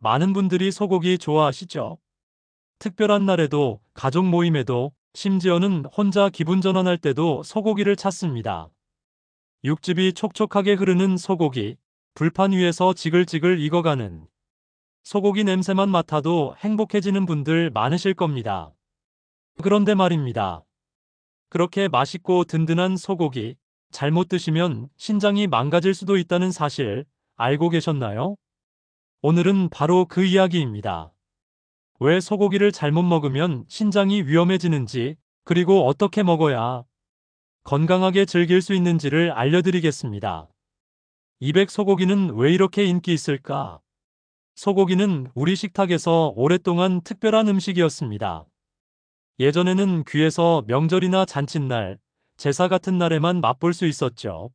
많은 분들이 소고기 좋아하시죠? 특별한 날에도, 가족 모임에도, 심지어는 혼자 기분 전환할 때도 소고기를 찾습니다. 육즙이 촉촉하게 흐르는 소고기, 불판 위에서 지글지글 익어가는 소고기 냄새만 맡아도 행복해지는 분들 많으실 겁니다. 그런데 말입니다. 그렇게 맛있고 든든한 소고기, 잘못 드시면 신장이 망가질 수도 있다는 사실 알고 계셨나요? 오늘은 바로 그 이야기입니다. 왜 소고기를 잘못 먹으면 신장이 위험해지는지, 그리고 어떻게 먹어야 건강하게 즐길 수 있는지를 알려드리겠습니다. 200 소고기는 왜 이렇게 인기 있을까? 소고기는 우리 식탁에서 오랫동안 특별한 음식이었습니다. 예전에는 귀에서 명절이나 잔칫날, 제사 같은 날에만 맛볼 수 있었죠.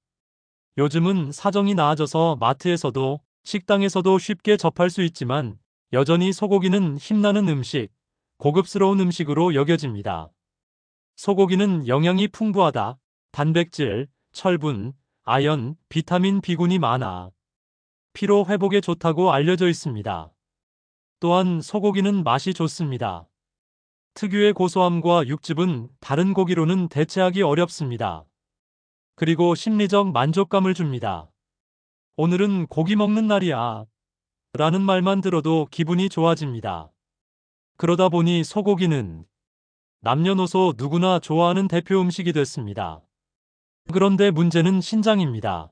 요즘은 사정이 나아져서 마트에서도 식당에서도 쉽게 접할 수 있지만 여전히 소고기는 힘나는 음식, 고급스러운 음식으로 여겨집니다. 소고기는 영양이 풍부하다. 단백질, 철분, 아연, 비타민 B군이 많아 피로 회복에 좋다고 알려져 있습니다. 또한 소고기는 맛이 좋습니다. 특유의 고소함과 육즙은 다른 고기로는 대체하기 어렵습니다. 그리고 심리적 만족감을 줍니다. 오늘은 고기 먹는 날이야 라는 말만 들어도 기분이 좋아집니다. 그러다 보니 소고기는 남녀노소 누구나 좋아하는 대표 음식이 됐습니다. 그런데 문제는 신장입니다.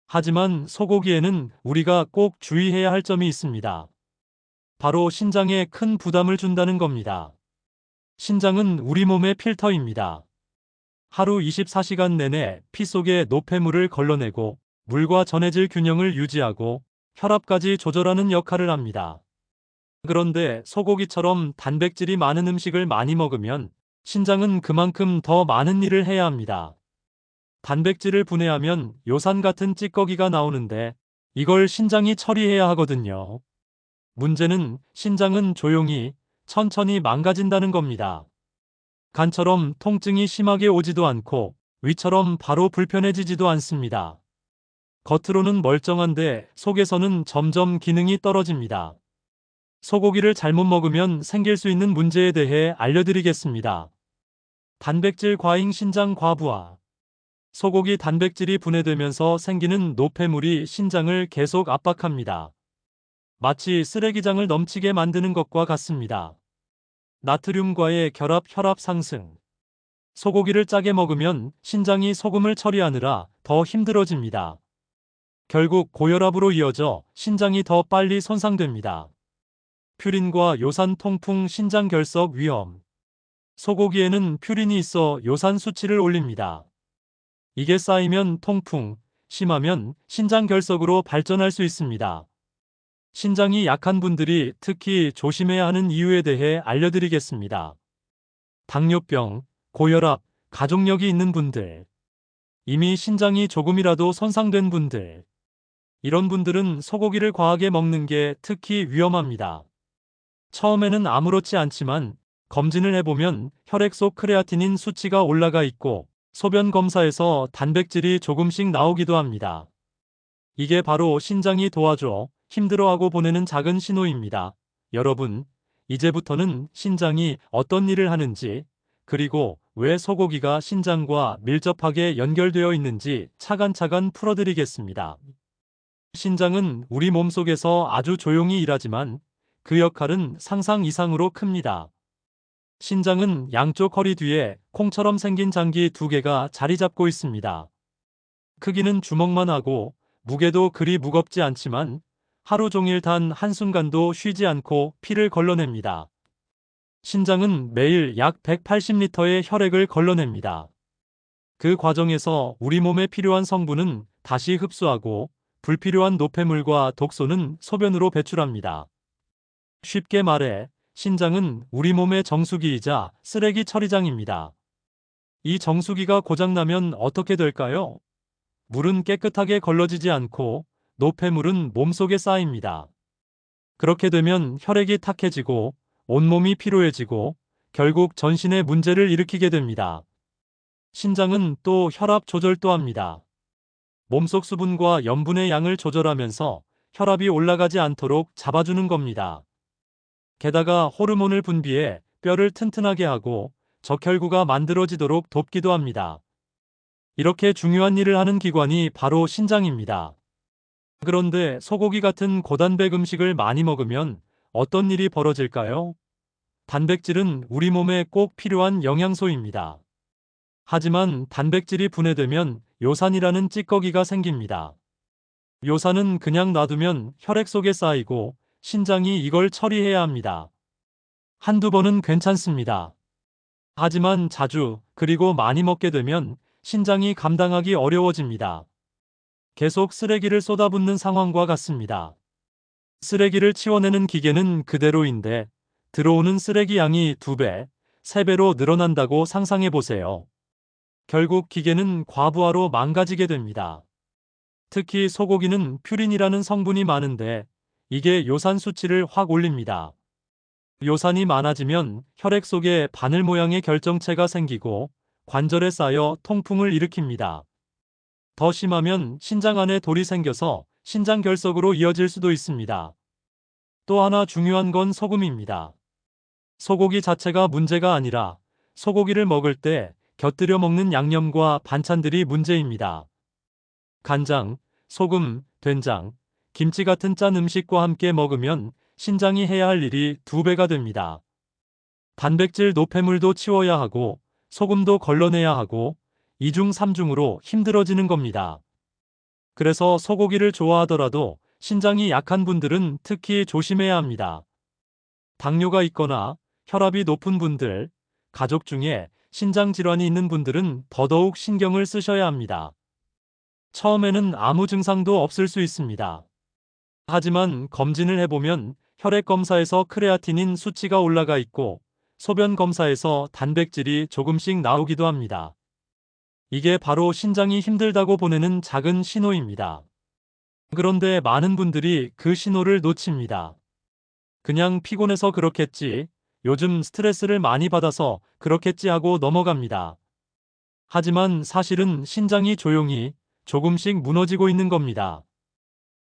하지만 소고기에는 우리가 꼭 주의해야 할 점이 있습니다. 바로 신장에 큰 부담을 준다는 겁니다. 신장은 우리 몸의 필터입니다. 하루 24시간 내내 피 속에 노폐물을 걸러내고 물과 전해질 균형을 유지하고 혈압까지 조절하는 역할을 합니다. 그런데 소고기처럼 단백질이 많은 음식을 많이 먹으면 신장은 그만큼 더 많은 일을 해야 합니다. 단백질을 분해하면 요산 같은 찌꺼기가 나오는데 이걸 신장이 처리해야 하거든요. 문제는 신장은 조용히, 천천히 망가진다는 겁니다. 간처럼 통증이 심하게 오지도 않고 위처럼 바로 불편해지지도 않습니다. 겉으로는 멀쩡한데 속에서는 점점 기능이 떨어집니다. 소고기를 잘못 먹으면 생길 수 있는 문제에 대해 알려드리겠습니다. 단백질 과잉 신장 과부하. 소고기 단백질이 분해되면서 생기는 노폐물이 신장을 계속 압박합니다. 마치 쓰레기장을 넘치게 만드는 것과 같습니다. 나트륨과의 결합 혈압 상승. 소고기를 짜게 먹으면 신장이 소금을 처리하느라 더 힘들어집니다. 결국 고혈압으로 이어져 신장이 더 빨리 손상됩니다. 퓨린과 요산 통풍 신장 결석 위험. 소고기에는 퓨린이 있어 요산 수치를 올립니다. 이게 쌓이면 통풍, 심하면 신장 결석으로 발전할 수 있습니다. 신장이 약한 분들이 특히 조심해야 하는 이유에 대해 알려드리겠습니다. 당뇨병, 고혈압, 가족력이 있는 분들, 이미 신장이 조금이라도 손상된 분들, 이런 분들은 소고기를 과하게 먹는 게 특히 위험합니다. 처음에는 아무렇지 않지만 검진을 해보면 혈액 속 크레아티닌 수치가 올라가 있고 소변 검사에서 단백질이 조금씩 나오기도 합니다. 이게 바로 신장이 도와줘 힘들어하고 보내는 작은 신호입니다. 여러분, 이제부터는 신장이 어떤 일을 하는지, 그리고 왜 소고기가 신장과 밀접하게 연결되어 있는지 차근차근 풀어드리겠습니다. 신장은 우리 몸속에서 아주 조용히 일하지만 그 역할은 상상 이상으로 큽니다. 신장은 양쪽 허리 뒤에 콩처럼 생긴 장기 두 개가 자리 잡고 있습니다. 크기는 주먹만 하고 무게도 그리 무겁지 않지만 하루 종일 단 한순간도 쉬지 않고 피를 걸러냅니다. 신장은 매일 약 180리터의 혈액을 걸러냅니다. 그 과정에서 우리 몸에 필요한 성분은 다시 흡수하고 불필요한 노폐물과 독소는 소변으로 배출합니다. 쉽게 말해 신장은 우리 몸의 정수기이자 쓰레기 처리장입니다. 이 정수기가 고장나면 어떻게 될까요? 물은 깨끗하게 걸러지지 않고 노폐물은 몸속에 쌓입니다. 그렇게 되면 혈액이 탁해지고 온몸이 피로해지고 결국 전신에 문제를 일으키게 됩니다. 신장은 또 혈압 조절도 합니다. 몸속 수분과 염분의 양을 조절하면서 혈압이 올라가지 않도록 잡아주는 겁니다. 게다가 호르몬을 분비해 뼈를 튼튼하게 하고 적혈구가 만들어지도록 돕기도 합니다. 이렇게 중요한 일을 하는 기관이 바로 신장입니다. 그런데 소고기 같은 고단백 음식을 많이 먹으면 어떤 일이 벌어질까요? 단백질은 우리 몸에 꼭 필요한 영양소입니다. 하지만 단백질이 분해되면 요산이라는 찌꺼기가 생깁니다. 요산은 그냥 놔두면 혈액 속에 쌓이고 신장이 이걸 처리해야 합니다. 한두 번은 괜찮습니다. 하지만 자주, 그리고 많이 먹게 되면 신장이 감당하기 어려워집니다. 계속 쓰레기를 쏟아붓는 상황과 같습니다. 쓰레기를 치워내는 기계는 그대로인데 들어오는 쓰레기 양이 2배, 3배로 늘어난다고 상상해 보세요. 결국 기계는 과부하로 망가지게 됩니다. 특히 소고기는 퓨린이라는 성분이 많은데 이게 요산 수치를 확 올립니다. 요산이 많아지면 혈액 속에 바늘 모양의 결정체가 생기고 관절에 쌓여 통풍을 일으킵니다. 더 심하면 신장 안에 돌이 생겨서 신장결석으로 이어질 수도 있습니다. 또 하나 중요한 건 소금입니다. 소고기 자체가 문제가 아니라 소고기를 먹을 때 곁들여 먹는 양념과 반찬들이 문제입니다. 간장, 소금, 된장, 김치 같은 짠 음식과 함께 먹으면 신장이 해야 할 일이 2배가 됩니다. 단백질 노폐물도 치워야 하고 소금도 걸러내야 하고 2중 3중으로 힘들어지는 겁니다. 그래서 소고기를 좋아하더라도 신장이 약한 분들은 특히 조심해야 합니다. 당뇨가 있거나 혈압이 높은 분들, 가족 중에 신장 질환이 있는 분들은 더더욱 신경을 쓰셔야 합니다. 처음에는 아무 증상도 없을 수 있습니다. 하지만 검진을 해보면 혈액 검사에서 크레아티닌 수치가 올라가 있고 소변 검사에서 단백질이 조금씩 나오기도 합니다. 이게 바로 신장이 힘들다고 보내는 작은 신호입니다. 그런데 많은 분들이 그 신호를 놓칩니다. 그냥 피곤해서 그렇겠지, 요즘 스트레스를 많이 받아서 그렇겠지 하고 넘어갑니다. 하지만 사실은 신장이 조용히 조금씩 무너지고 있는 겁니다.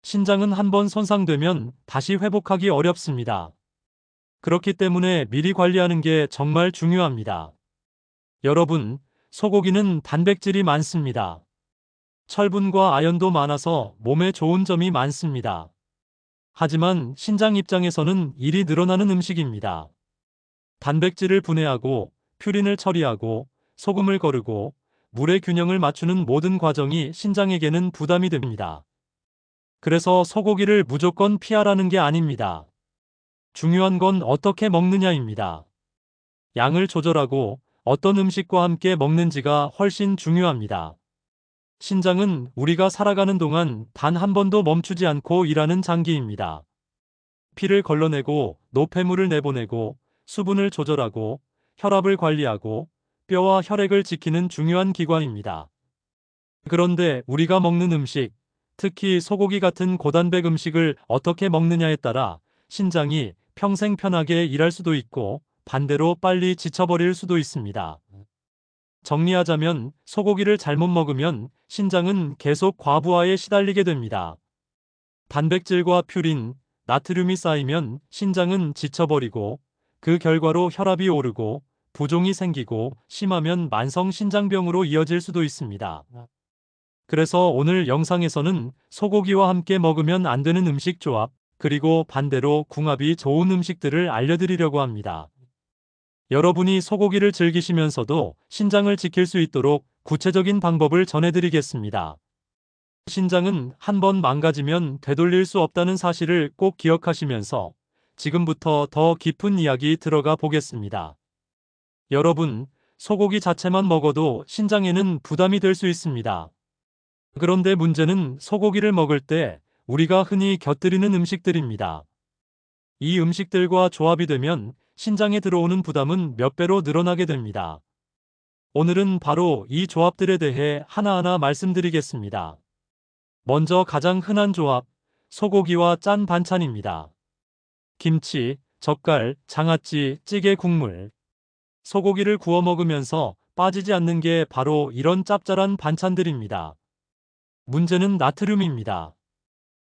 신장은 한번 손상되면 다시 회복하기 어렵습니다. 그렇기 때문에 미리 관리하는 게 정말 중요합니다. 여러분, 소고기는 단백질이 많습니다. 철분과 아연도 많아서 몸에 좋은 점이 많습니다. 하지만 신장 입장에서는 일이 늘어나는 음식입니다. 단백질을 분해하고 퓨린을 처리하고 소금을 거르고 물의 균형을 맞추는 모든 과정이 신장에게는 부담이 됩니다. 그래서 소고기를 무조건 피하라는 게 아닙니다. 중요한 건 어떻게 먹느냐입니다. 양을 조절하고 어떤 음식과 함께 먹는지가 훨씬 중요합니다. 신장은 우리가 살아가는 동안 단 한 번도 멈추지 않고 일하는 장기입니다. 피를 걸러내고 노폐물을 내보내고 수분을 조절하고 혈압을 관리하고 뼈와 혈액을 지키는 중요한 기관입니다. 그런데 우리가 먹는 음식, 특히 소고기 같은 고단백 음식을 어떻게 먹느냐에 따라 신장이 평생 편하게 일할 수도 있고 반대로 빨리 지쳐버릴 수도 있습니다. 정리하자면 소고기를 잘못 먹으면 신장은 계속 과부하에 시달리게 됩니다. 단백질과 퓨린, 나트륨이 쌓이면 신장은 지쳐버리고 그 결과로 혈압이 오르고 부종이 생기고 심하면 만성 신장병으로 이어질 수도 있습니다. 그래서 오늘 영상에서는 소고기와 함께 먹으면 안 되는 음식 조합, 그리고 반대로 궁합이 좋은 음식들을 알려드리려고 합니다. 여러분이 소고기를 즐기시면서도 신장을 지킬 수 있도록 구체적인 방법을 전해드리겠습니다. 신장은 한번 망가지면 되돌릴 수 없다는 사실을 꼭 기억하시면서 지금부터 더 깊은 이야기 들어가 보겠습니다. 여러분, 소고기 자체만 먹어도 신장에는 부담이 될 수 있습니다. 그런데 문제는 소고기를 먹을 때 우리가 흔히 곁들이는 음식들입니다. 이 음식들과 조합이 되면 신장에 들어오는 부담은 몇 배로 늘어나게 됩니다. 오늘은 바로 이 조합들에 대해 하나하나 말씀드리겠습니다. 먼저 가장 흔한 조합, 소고기와 짠 반찬입니다. 김치, 젓갈, 장아찌, 찌개 국물. 소고기를 구워 먹으면서 빠지지 않는 게 바로 이런 짭짤한 반찬들입니다. 문제는 나트륨입니다.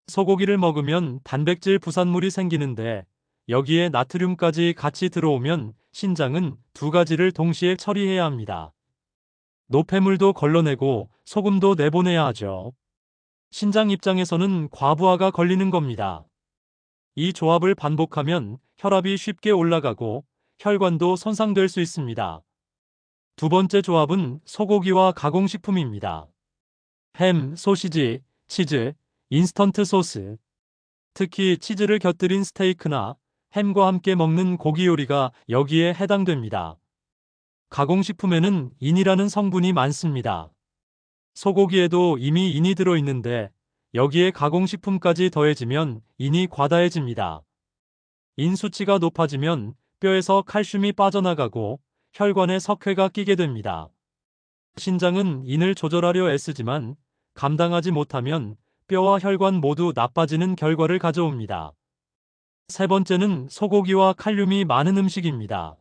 소고기를 먹으면 단백질 부산물이 생기는데 여기에 나트륨까지 같이 들어오면 신장은 두 가지를 동시에 처리해야 합니다. 노폐물도 걸러내고 소금도 내보내야 하죠. 신장 입장에서는 과부하가 걸리는 겁니다. 이 조합을 반복하면 혈압이 쉽게 올라가고 혈관도 손상될 수 있습니다. 두 번째 조합은 소고기와 가공식품입니다. 햄, 소시지, 치즈, 인스턴트 소스. 특히 치즈를 곁들인 스테이크나 햄과 함께 먹는 고기 요리가 여기에 해당됩니다. 가공식품에는 인이라는 성분이 많습니다. 소고기에도 이미 인이 들어있는데 여기에 가공식품까지 더해지면 인이 과다해집니다. 인 수치가 높아지면 뼈에서 칼슘이 빠져나가고 혈관에 석회가 끼게 됩니다. 신장은 인을 조절하려 애쓰지만 감당하지 못하면 뼈와 혈관 모두 나빠지는 결과를 가져옵니다. 세 번째는 소고기와 칼륨이 많은 음식입니다.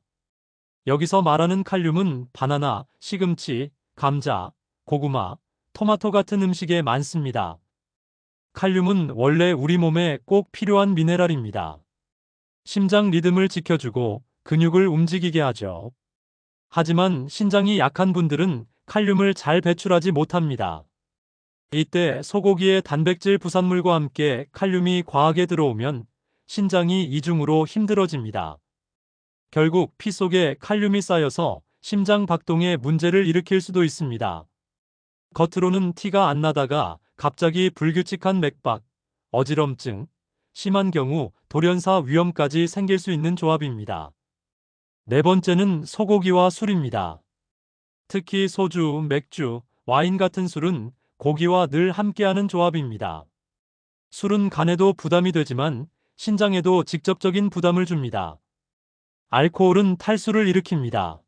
여기서 말하는 칼륨은 바나나, 시금치, 감자, 고구마, 토마토 같은 음식에 많습니다. 칼륨은 원래 우리 몸에 꼭 필요한 미네랄입니다. 심장 리듬을 지켜주고 근육을 움직이게 하죠. 하지만 신장이 약한 분들은 칼륨을 잘 배출하지 못합니다. 이때 소고기의 단백질 부산물과 함께 칼륨이 과하게 들어오면 신장이 이중으로 힘들어집니다. 결국 피 속에 칼륨이 쌓여서 심장 박동에 문제를 일으킬 수도 있습니다. 겉으로는 티가 안 나다가 갑자기 불규칙한 맥박, 어지럼증, 심한 경우 돌연사 위험까지 생길 수 있는 조합입니다. 네 번째는 소고기와 술입니다. 특히 소주, 맥주, 와인 같은 술은 고기와 늘 함께하는 조합입니다. 술은 간에도 부담이 되지만 신장에도 직접적인 부담을 줍니다. 알코올은 탈수를 일으킵니다.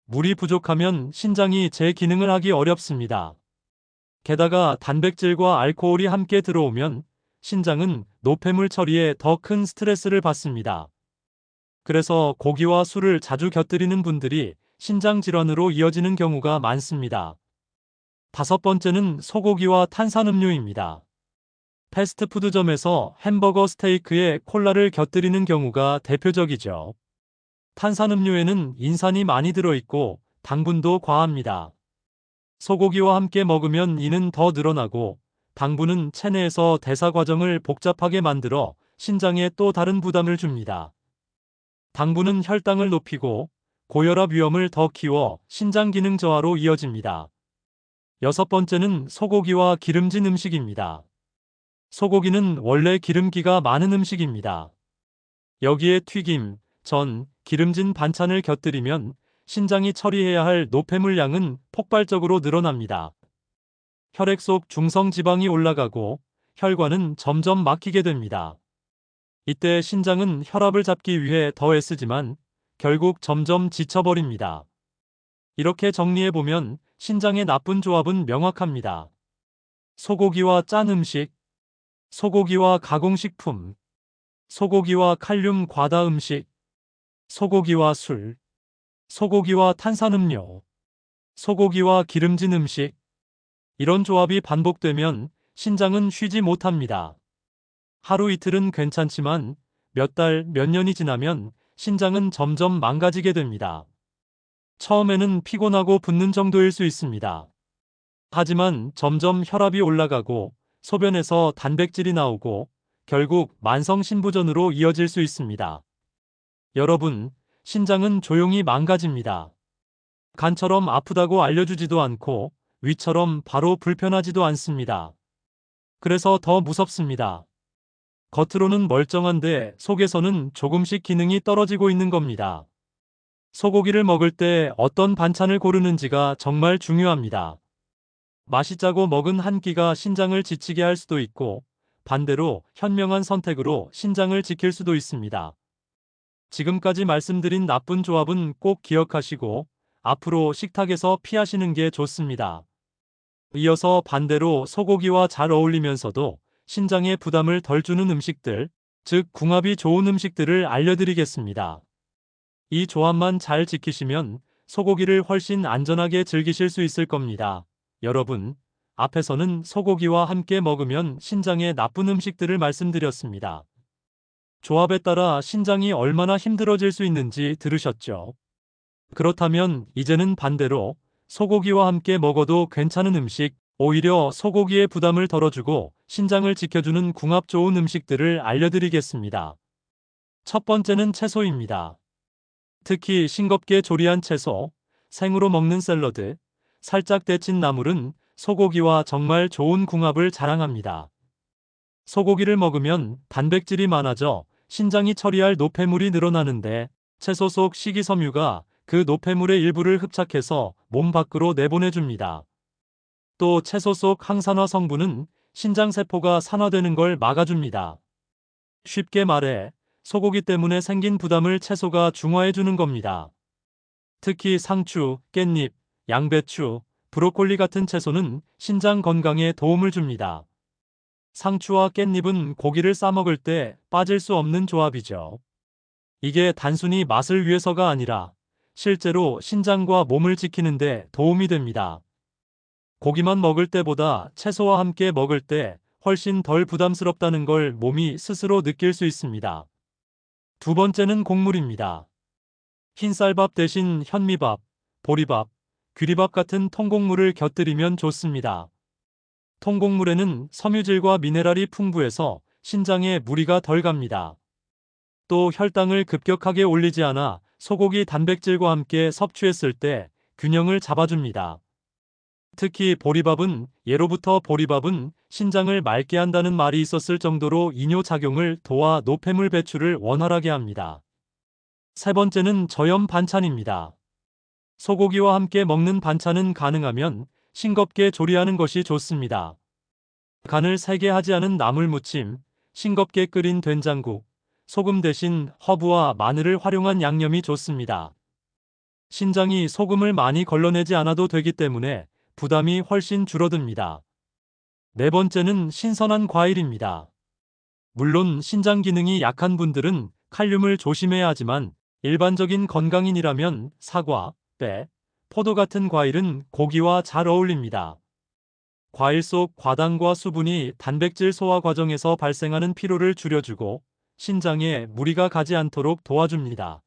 물이 부족하면 신장이 제 기능을 하기 어렵습니다. 게다가 단백질과 알코올이 함께 들어오면 신장은 노폐물 처리에 더 큰 스트레스를 받습니다. 그래서 고기와 술을 자주 곁들이는 분들이 신장 질환으로 이어지는 경우가 많습니다. 다섯 번째는 소고기와 탄산음료입니다. 패스트푸드점에서 햄버거 스테이크에 콜라를 곁들이는 경우가 대표적이죠. 탄산음료에는 인산이 많이 들어있고 당분도 과합니다. 소고기와 함께 먹으면 이는 더 늘어나고 당분은 체내에서 대사 과정을 복잡하게 만들어 신장에 또 다른 부담을 줍니다. 당분은 혈당을 높이고 고혈압 위험을 더 키워 신장 기능 저하로 이어집니다. 여섯 번째는 소고기와 기름진 음식입니다. 소고기는 원래 기름기가 많은 음식입니다. 여기에 튀김, 전, 기름진 반찬을 곁들이면 신장이 처리해야 할 노폐물 양은 폭발적으로 늘어납니다. 혈액 속 중성 지방이 올라가고 혈관은 점점 막히게 됩니다. 이때 신장은 혈압을 잡기 위해 더 애쓰지만 결국 점점 지쳐버립니다. 이렇게 정리해보면 신장의 나쁜 조합은 명확합니다. 소고기와 짠 음식, 소고기와 가공식품, 소고기와 칼륨 과다 음식, 소고기와 술, 소고기와 탄산음료, 소고기와 기름진 음식. 이런 조합이 반복되면 신장은 쉬지 못합니다. 하루 이틀은 괜찮지만 몇 달, 몇 년이 지나면 신장은 점점 망가지게 됩니다. 처음에는 피곤하고 붓는 정도일 수 있습니다. 하지만 점점 혈압이 올라가고 소변에서 단백질이 나오고 결국 만성 신부전으로 이어질 수 있습니다. 여러분, 신장은 조용히 망가집니다. 간처럼 아프다고 알려주지도 않고 위처럼 바로 불편하지도 않습니다. 그래서 더 무섭습니다. 겉으로는 멀쩡한데 속에서는 조금씩 기능이 떨어지고 있는 겁니다. 소고기를 먹을 때 어떤 반찬을 고르는지가 정말 중요합니다. 맛이 짜고 먹은 한 끼가 신장을 지치게 할 수도 있고 반대로 현명한 선택으로 신장을 지킬 수도 있습니다. 지금까지 말씀드린 나쁜 조합은 꼭 기억하시고 앞으로 식탁에서 피하시는 게 좋습니다. 이어서 반대로 소고기와 잘 어울리면서도 신장에 부담을 덜 주는 음식들, 즉 궁합이 좋은 음식들을 알려드리겠습니다. 이 조합만 잘 지키시면 소고기를 훨씬 안전하게 즐기실 수 있을 겁니다. 여러분, 앞에서는 소고기와 함께 먹으면 신장에 나쁜 음식들을 말씀드렸습니다. 조합에 따라 신장이 얼마나 힘들어질 수 있는지 들으셨죠? 그렇다면 이제는 반대로 소고기와 함께 먹어도 괜찮은 음식, 오히려 소고기의 부담을 덜어주고 신장을 지켜주는 궁합 좋은 음식들을 알려드리겠습니다. 첫 번째는 채소입니다. 특히 싱겁게 조리한 채소, 생으로 먹는 샐러드, 살짝 데친 나물은 소고기와 정말 좋은 궁합을 자랑합니다. 소고기를 먹으면 단백질이 많아져 신장이 처리할 노폐물이 늘어나는데 채소 속 식이섬유가 그 노폐물의 일부를 흡착해서 몸 밖으로 내보내줍니다. 또 채소 속 항산화 성분은 신장세포가 산화되는 걸 막아줍니다. 쉽게 말해 소고기 때문에 생긴 부담을 채소가 중화해주는 겁니다. 특히 상추, 깻잎, 양배추, 브로콜리 같은 채소는 신장 건강에 도움을 줍니다. 상추와 깻잎은 고기를 싸먹을 때 빠질 수 없는 조합이죠. 이게 단순히 맛을 위해서가 아니라 실제로 신장과 몸을 지키는 데 도움이 됩니다. 고기만 먹을 때보다 채소와 함께 먹을 때 훨씬 덜 부담스럽다는 걸 몸이 스스로 느낄 수 있습니다. 두 번째는 곡물입니다. 흰쌀밥 대신 현미밥, 보리밥, 귀리밥 같은 통곡물을 곁들이면 좋습니다. 통곡물에는 섬유질과 미네랄이 풍부해서 신장에 무리가 덜 갑니다. 또 혈당을 급격하게 올리지 않아 소고기 단백질과 함께 섭취했을 때 균형을 잡아줍니다. 특히 보리밥은 예로부터 보리밥은 신장을 맑게 한다는 말이 있었을 정도로 이뇨작용을 도와 노폐물 배출을 원활하게 합니다. 세 번째는 저염 반찬입니다. 소고기와 함께 먹는 반찬은 가능하면 싱겁게 조리하는 것이 좋습니다. 간을 세게 하지 않은 나물무침, 싱겁게 끓인 된장국, 소금 대신 허브와 마늘을 활용한 양념이 좋습니다. 신장이 소금을 많이 걸러내지 않아도 되기 때문에 부담이 훨씬 줄어듭니다. 네 번째는 신선한 과일입니다. 물론 신장 기능이 약한 분들은 칼륨을 조심해야 하지만 일반적인 건강인이라면 사과, 빼, 포도 같은 과일은 고기와 잘 어울립니다. 과일 속 과당과 수분이 단백질 소화 과정에서 발생하는 피로를 줄여주고 신장에 무리가 가지 않도록 도와줍니다.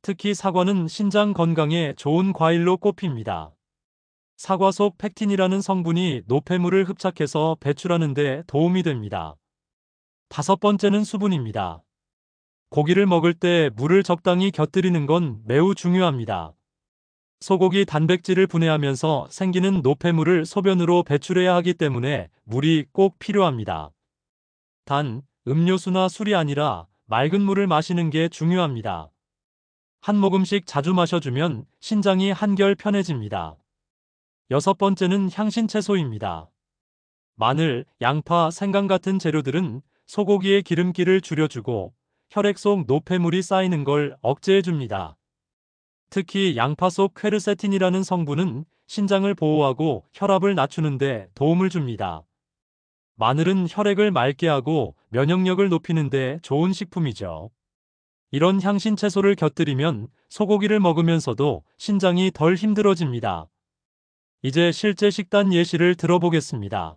특히 사과는 신장 건강에 좋은 과일로 꼽힙니다. 사과 속 펙틴이라는 성분이 노폐물을 흡착해서 배출하는 데 도움이 됩니다. 다섯 번째는 수분입니다. 고기를 먹을 때 물을 적당히 곁들이는 건 매우 중요합니다. 소고기 단백질을 분해하면서 생기는 노폐물을 소변으로 배출해야 하기 때문에 물이 꼭 필요합니다. 단, 음료수나 술이 아니라 맑은 물을 마시는 게 중요합니다. 한 모금씩 자주 마셔주면 신장이 한결 편해집니다. 여섯 번째는 향신 채소입니다. 마늘, 양파, 생강 같은 재료들은 소고기의 기름기를 줄여주고 혈액 속 노폐물이 쌓이는 걸 억제해줍니다. 특히 양파 속 퀘르세틴이라는 성분은 신장을 보호하고 혈압을 낮추는 데 도움을 줍니다. 마늘은 혈액을 맑게 하고 면역력을 높이는 데 좋은 식품이죠. 이런 향신 채소를 곁들이면 소고기를 먹으면서도 신장이 덜 힘들어집니다. 이제 실제 식단 예시를 들어보겠습니다.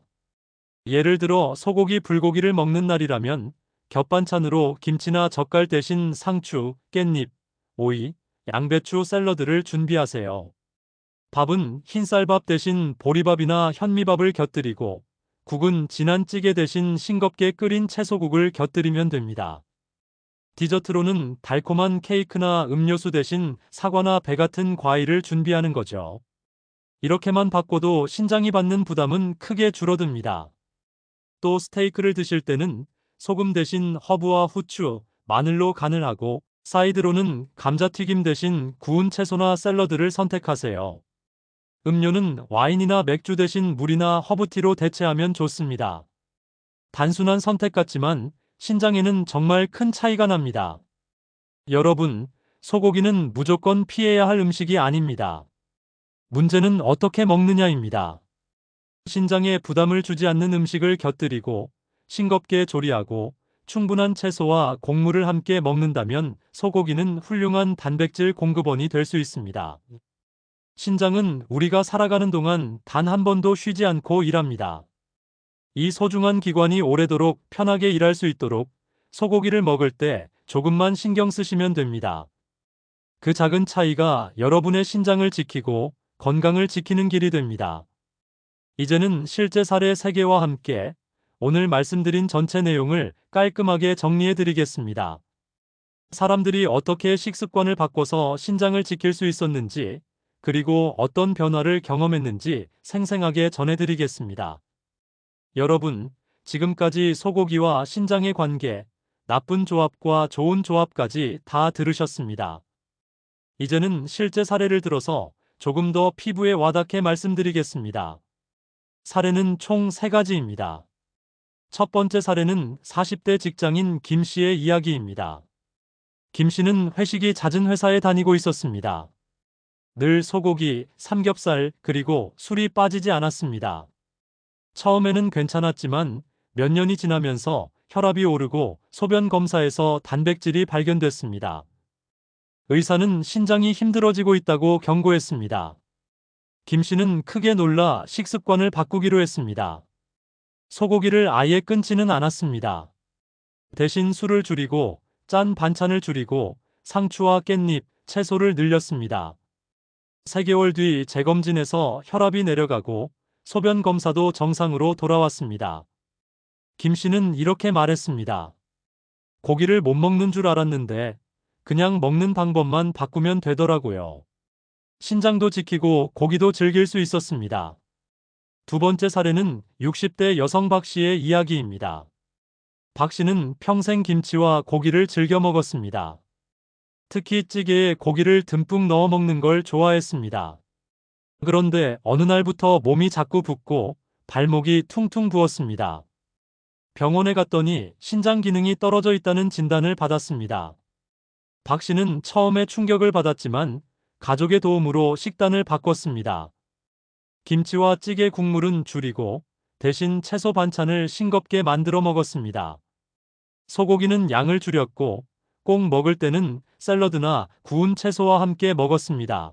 예를 들어 소고기 불고기를 먹는 날이라면 곁반찬으로 김치나 젓갈 대신 상추, 깻잎, 오이, 양배추 샐러드를 준비하세요. 밥은 흰쌀밥 대신 보리밥이나 현미밥을 곁들이고 국은 진한 찌개 대신 싱겁게 끓인 채소국을 곁들이면 됩니다. 디저트로는 달콤한 케이크나 음료수 대신 사과나 배 같은 과일을 준비하는 거죠. 이렇게만 바꿔도 신장이 받는 부담은 크게 줄어듭니다. 또 스테이크를 드실 때는 소금 대신 허브와 후추, 마늘로 간을 하고 사이드로는 감자튀김 대신 구운 채소나 샐러드를 선택하세요. 음료는 와인이나 맥주 대신 물이나 허브티로 대체하면 좋습니다. 단순한 선택 같지만 신장에는 정말 큰 차이가 납니다. 여러분, 소고기는 무조건 피해야 할 음식이 아닙니다. 문제는 어떻게 먹느냐입니다. 신장에 부담을 주지 않는 음식을 곁들이고 싱겁게 조리하고 충분한 채소와 곡물을 함께 먹는다면 소고기는 훌륭한 단백질 공급원이 될 수 있습니다. 신장은 우리가 살아가는 동안 단 한 번도 쉬지 않고 일합니다. 이 소중한 기관이 오래도록 편하게 일할 수 있도록 소고기를 먹을 때 조금만 신경 쓰시면 됩니다. 그 작은 차이가 여러분의 신장을 지키고 건강을 지키는 길이 됩니다. 이제는 실제 사례 3개와 함께 오늘 말씀드린 전체 내용을 깔끔하게 정리해 드리겠습니다. 사람들이 어떻게 식습관을 바꿔서 신장을 지킬 수 있었는지, 그리고 어떤 변화를 경험했는지 생생하게 전해드리겠습니다. 여러분, 지금까지 소고기와 신장의 관계, 나쁜 조합과 좋은 조합까지 다 들으셨습니다. 이제는 실제 사례를 들어서 조금 더 피부에 와닿게 말씀드리겠습니다. 사례는 총 3가지입니다. 첫 번째 사례는 40대 직장인 김 씨의 이야기입니다. 김 씨는 회식이 잦은 회사에 다니고 있었습니다. 늘 소고기, 삼겹살, 그리고 술이 빠지지 않았습니다. 처음에는 괜찮았지만 몇 년이 지나면서 혈압이 오르고 소변 검사에서 단백질이 발견됐습니다. 의사는 신장이 힘들어지고 있다고 경고했습니다. 김 씨는 크게 놀라 식습관을 바꾸기로 했습니다. 소고기를 아예 끊지는 않았습니다. 대신 술을 줄이고 짠 반찬을 줄이고 상추와 깻잎, 채소를 늘렸습니다. 3개월 뒤 재검진에서 혈압이 내려가고 소변 검사도 정상으로 돌아왔습니다. 김 씨는 이렇게 말했습니다. 고기를 못 먹는 줄 알았는데 그냥 먹는 방법만 바꾸면 되더라고요. 신장도 지키고 고기도 즐길 수 있었습니다. 두 번째 사례는 60대 여성 박 씨의 이야기입니다. 박 씨는 평생 김치와 고기를 즐겨 먹었습니다. 특히 찌개에 고기를 듬뿍 넣어 먹는 걸 좋아했습니다. 그런데 어느 날부터 몸이 자꾸 붓고 발목이 퉁퉁 부었습니다. 병원에 갔더니 신장 기능이 떨어져 있다는 진단을 받았습니다. 박 씨는 처음에 충격을 받았지만 가족의 도움으로 식단을 바꿨습니다. 김치와 찌개 국물은 줄이고 대신 채소 반찬을 싱겁게 만들어 먹었습니다. 소고기는 양을 줄였고 꼭 먹을 때는 샐러드나 구운 채소와 함께 먹었습니다.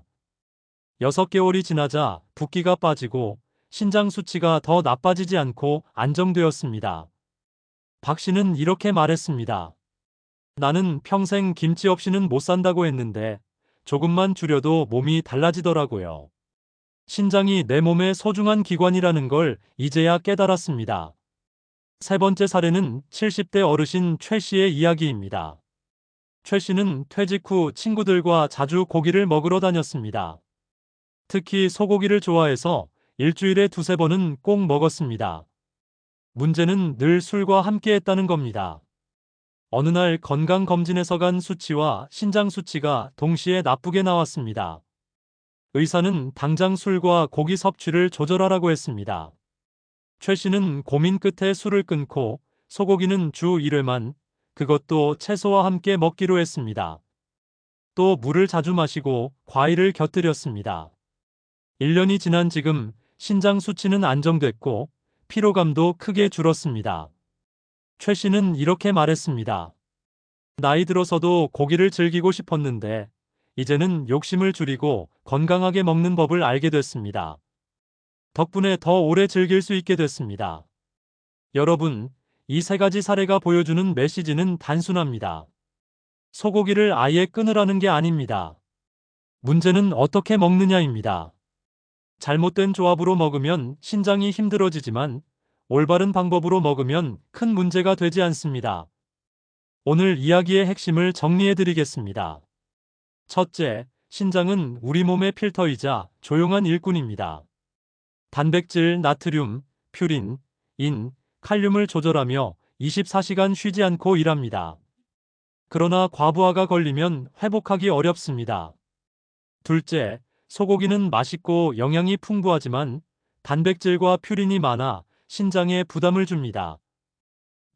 6개월이 지나자 붓기가 빠지고 신장 수치가 더 나빠지지 않고 안정되었습니다. 박 씨는 이렇게 말했습니다. 나는 평생 김치 없이는 못 산다고 했는데 조금만 줄여도 몸이 달라지더라고요. 신장이 내 몸의 소중한 기관이라는 걸 이제야 깨달았습니다. 세 번째 사례는 70대 어르신 최 씨의 이야기입니다. 최 씨는 퇴직 후 친구들과 자주 고기를 먹으러 다녔습니다. 특히 소고기를 좋아해서 일주일에 2~3번은 꼭 먹었습니다. 문제는 늘 술과 함께 했다는 겁니다. 어느 날 건강검진에서 간 수치와 신장 수치가 동시에 나쁘게 나왔습니다. 의사는 당장 술과 고기 섭취를 조절하라고 했습니다. 최 씨는 고민 끝에 술을 끊고 소고기는 주 1회만, 그것도 채소와 함께 먹기로 했습니다. 또 물을 자주 마시고 과일을 곁들였습니다. 1년이 지난 지금 신장 수치는 안정됐고 피로감도 크게 줄었습니다. 최 씨는 이렇게 말했습니다. 나이 들어서도 고기를 즐기고 싶었는데 이제는 욕심을 줄이고 건강하게 먹는 법을 알게 됐습니다. 덕분에 더 오래 즐길 수 있게 됐습니다. 여러분, 이 3가지 사례가 보여주는 메시지는 단순합니다. 소고기를 아예 끊으라는 게 아닙니다. 문제는 어떻게 먹느냐입니다. 잘못된 조합으로 먹으면 신장이 힘들어지지만 올바른 방법으로 먹으면 큰 문제가 되지 않습니다. 오늘 이야기의 핵심을 정리해 드리겠습니다. 첫째, 신장은 우리 몸의 필터이자 조용한 일꾼입니다. 단백질, 나트륨, 퓨린, 인, 칼륨을 조절하며 24시간 쉬지 않고 일합니다. 그러나 과부하가 걸리면 회복하기 어렵습니다. 둘째, 소고기는 맛있고 영양이 풍부하지만 단백질과 퓨린이 많아 신장에 부담을 줍니다.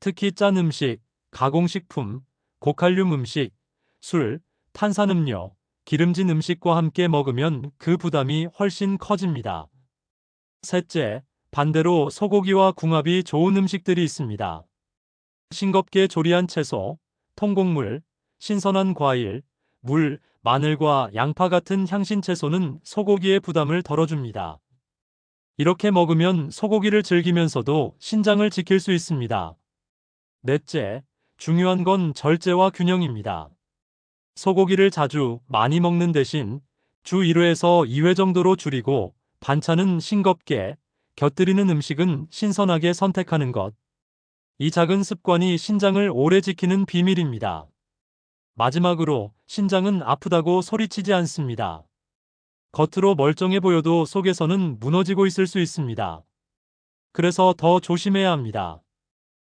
특히 짠 음식, 가공식품, 고칼륨 음식, 술, 탄산음료, 기름진 음식과 함께 먹으면 그 부담이 훨씬 커집니다. 셋째, 반대로 소고기와 궁합이 좋은 음식들이 있습니다. 싱겁게 조리한 채소, 통곡물, 신선한 과일, 물, 마늘과 양파 같은 향신 채소는 소고기의 부담을 덜어줍니다. 이렇게 먹으면 소고기를 즐기면서도 신장을 지킬 수 있습니다. 넷째, 중요한 건 절제와 균형입니다. 소고기를 자주 많이 먹는 대신 주 1회에서 2회 정도로 줄이고 반찬은 싱겁게, 곁들이는 음식은 신선하게 선택하는 것. 이 작은 습관이 신장을 오래 지키는 비밀입니다. 마지막으로 신장은 아프다고 소리치지 않습니다. 겉으로 멀쩡해 보여도 속에서는 무너지고 있을 수 있습니다. 그래서 더 조심해야 합니다.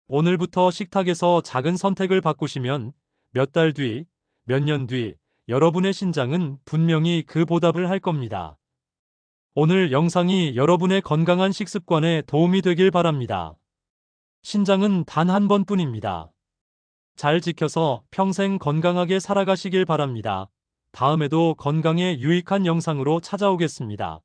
오늘부터 식탁에서 작은 선택을 바꾸시면 몇 달 뒤, 몇 년 뒤 여러분의 신장은 분명히 그 보답을 할 겁니다. 오늘 영상이 여러분의 건강한 식습관에 도움이 되길 바랍니다. 신장은 단 한 번뿐입니다. 잘 지켜서 평생 건강하게 살아가시길 바랍니다. 다음에도 건강에 유익한 영상으로 찾아오겠습니다.